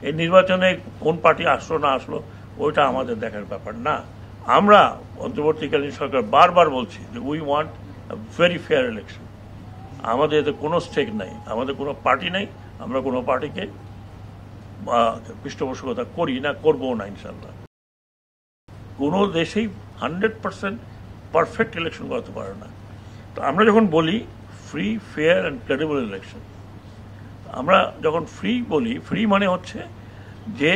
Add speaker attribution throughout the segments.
Speaker 1: এই নির্বাচনে কোন পার্টি আসলো না আসলো ওইটা আমাদের দেখার ব্যাপার না। আমরা অন্তর্বর্তীকালীন সরকার বারবার বলছি যে we want very fair election. আমাদের এতে কোনো স্টেক নাই, আমাদের কোনো পার্টি নাই, আমরা কোনো পার্টিকে পৃষ্ঠপোষকতা করি না, করবো না ইনশাল্লাহ। কোনো দেশেই 100% পারফেক্ট ইলেকশন করতে পারে না। তো আমরা যখন বলি free fair and credible election, আমরা যখন ফ্রি বলি, ফ্রি মানে হচ্ছে যে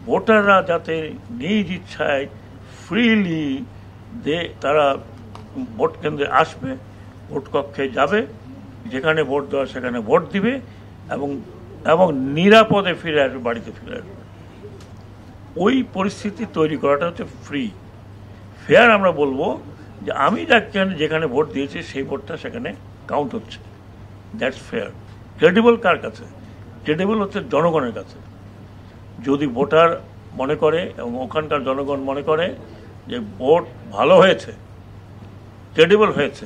Speaker 1: ভোটাররা যাতে নিজ ইচ্ছায় ফ্রিলি তারা ভোট কেন্দ্রে আসবে, ভোট কক্ষে যাবে, যেখানে ভোট দেওয়া সেখানে ভোট দিবে এবং এবং নিরাপদে ফিরে আসবে, বাড়িতে ফিরে আসবে। ওই পরিস্থিতি তৈরি করাটা হচ্ছে ফ্রি। ফেয়ার আমরা বলবো যে আমি যেখানে ভোট দিয়েছি সেই ভোটটা সেখানে কাউন্ট হচ্ছে, দ্যাটস ফেয়ার। ক্রেডিবল কার কাছে? ক্রেডিবল হচ্ছে জনগণের কাছে। যদি ভোটার মনে করে এবং ওখানকার জনগণ মনে করে যে ভোট ভালো হয়েছে, ক্রেডিবল হয়েছে,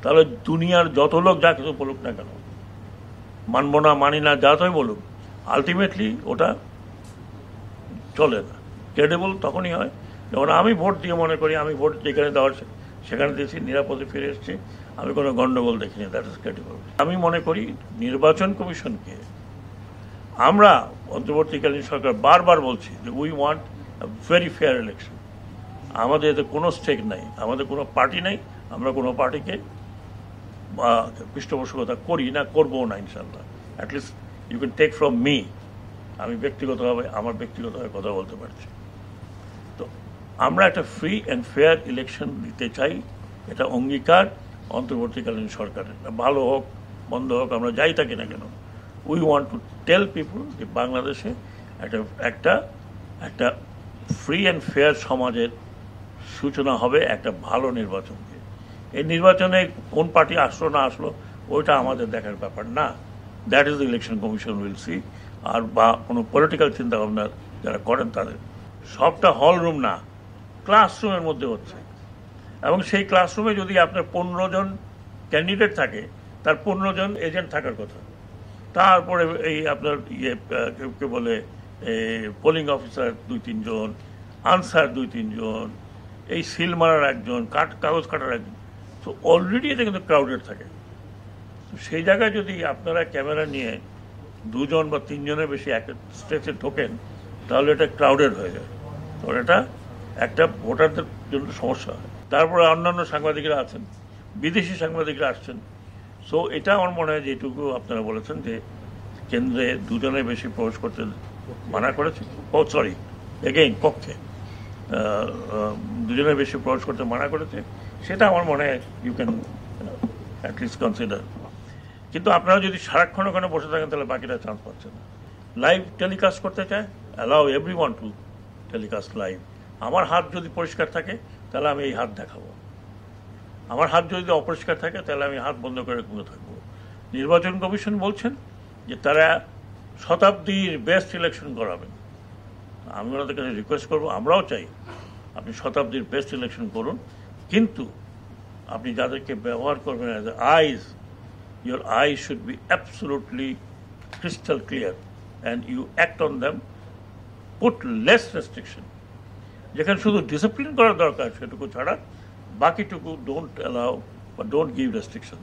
Speaker 1: তাহলে দুনিয়ার যত লোক যা কিছু বলুক না কেন, মানব না মানি না যা তাই বলুক, আলটিমেটলি ওটা চলে না। ক্রেডিবল তখনই হয় যখন আমি ভোট দিয়ে মনে করি আমি ভোট যেখানে দেওয়ার সেখানে দিয়েছি, নিরাপদে ফিরে এসেছি, আমি কোনো গন্ডগোল দেখিনি, দ্যাট ইজ ক্রেডিবল। আমি মনে করি নির্বাচন কমিশনকে, আমরা অন্তর্বর্তীকালীন সরকার বারবার বলছি যে we want very fair election. আমাদের এতে কোনো স্টেক নাই, আমাদের কোনো পার্টি নাই, আমরা কোনো পার্টিকে পৃষ্ঠপোষকতা করি না, করবো না ইনশাল্লাহ। At least you can take from me, আমি ব্যক্তিগতভাবে কথা বলতে পারছি। তো আমরা একটা ফ্রি অ্যান্ড ফেয়ার ইলেকশন দিতে চাই, এটা অঙ্গীকার অন্তর্বর্তীকালীন সরকারের। ভালো হোক মন্দ হোক, আমরা যাই থাকি না কেন, উই ওয়ান্ট টু টেল পিপুল যে বাংলাদেশে একটা ফ্রি অ্যান্ড ফেয়ার সমাজের সূচনা হবে একটা ভালো নির্বাচনকে। এই নির্বাচনে কোন পার্টি আসলো না আসলো ওইটা আমাদের দেখার ব্যাপার না, that is the election commission will see. আর বা কোনো পলিটিক্যাল চিন্তাভাবনা যারা করেন তাদের, সবটা হল রুম না, ক্লাসরুমের মধ্যে হচ্ছে। এবং সেই ক্লাসরুমে যদি আপনার 15 জন ক্যান্ডিডেট থাকে, তার 15 জন এজেন্ট থাকার কথা। তারপরে এই আপনার কে বলে পোলিং অফিসার 2-3 জন, আনসার 2-3 জন, এই সিল মারার একজন, কাগজ কাটার একজন। তো অলরেডি এটা কিন্তু ক্রাউডেড থাকে। তো সেই জায়গায় যদি আপনারা ক্যামেরা নিয়ে 2 জন বা 3 জনের বেশি এক স্টেজে ঢোকেন, তাহলে এটা ক্রাউডেড হয়ে যায়, তাহলে এটা একটা ভোটারদের জন্য সমস্যা হয়। তারপরে অন্যান্য সাংবাদিকরা আছেন, বিদেশি সাংবাদিকরা আসছেন। সো এটা আমার মনে হয় যেটুকু আপনারা বলেছেন যে কেন্দ্রে 2 জনের বেশি প্রবেশ করতে মানা করেছে, সরি এগেইন পক্ষে 2 জনের বেশি প্রবেশ করতে মানা করেছে, সেটা আমার মনে হয় ইউ ক্যান অ্যাটলিস্ট কনসিডার। কিন্তু আপনারা যদি সারাক্ষণ ওখানে বসে থাকেন তাহলে বাকিটা চান্স পাচ্ছে না। লাইভ টেলিকাস্ট করতে চায়, allow everyone two telecast live. আমার হাত যদি পরিষ্কার থাকে তাহলে আমি এই হাত দেখাবো, আমার হাত যদি অপরিষ্কার থাকে তাহলে আমি হাত বন্ধ করে ঘুরে থাকবো। নির্বাচন কমিশন বলছেন যে তারা শতাব্দীর বেস্ট ইলেকশন করাবেন। আমি ওনাদের কাছে রিকোয়েস্ট করবো, আমরাও চাই আপনি শতাব্দীর বেস্ট ইলেকশন করুন, কিন্তু আপনি যাদেরকে ব্যবহার করবেন as eyes, your eyes should be absolutely crystal clear and you act on them, put less restriction. যেখানে শুধু ডিসিপ্লিন করার দরকার সেটুকু ছাড়া বাকিটুকু ডোন্ট অ্যালাউ বা ডোন্ট গিভ রেস্ট্রিকশন।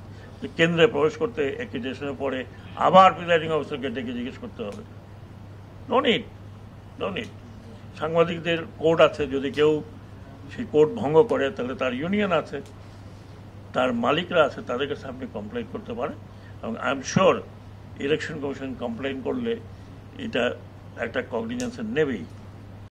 Speaker 1: কেন্দ্রে প্রবেশ করতে অ্যাক্রিডিটেশনের পরে আবার প্রিজাইডিং অফিসারকে ডেকে জিজ্ঞেস করতে হবে, নো নিড। সাংবাদিকদের কোড আছে, যদি কেউ সেই কোড ভঙ্গ করে তাহলে তার ইউনিয়ন আছে, তার মালিকরা আছে, তাদের কাছে আপনি কমপ্লেন করতে পারেন। এবং I am sure election commission complain করলে এটা একটা কগনিজেন্সে নেবেই।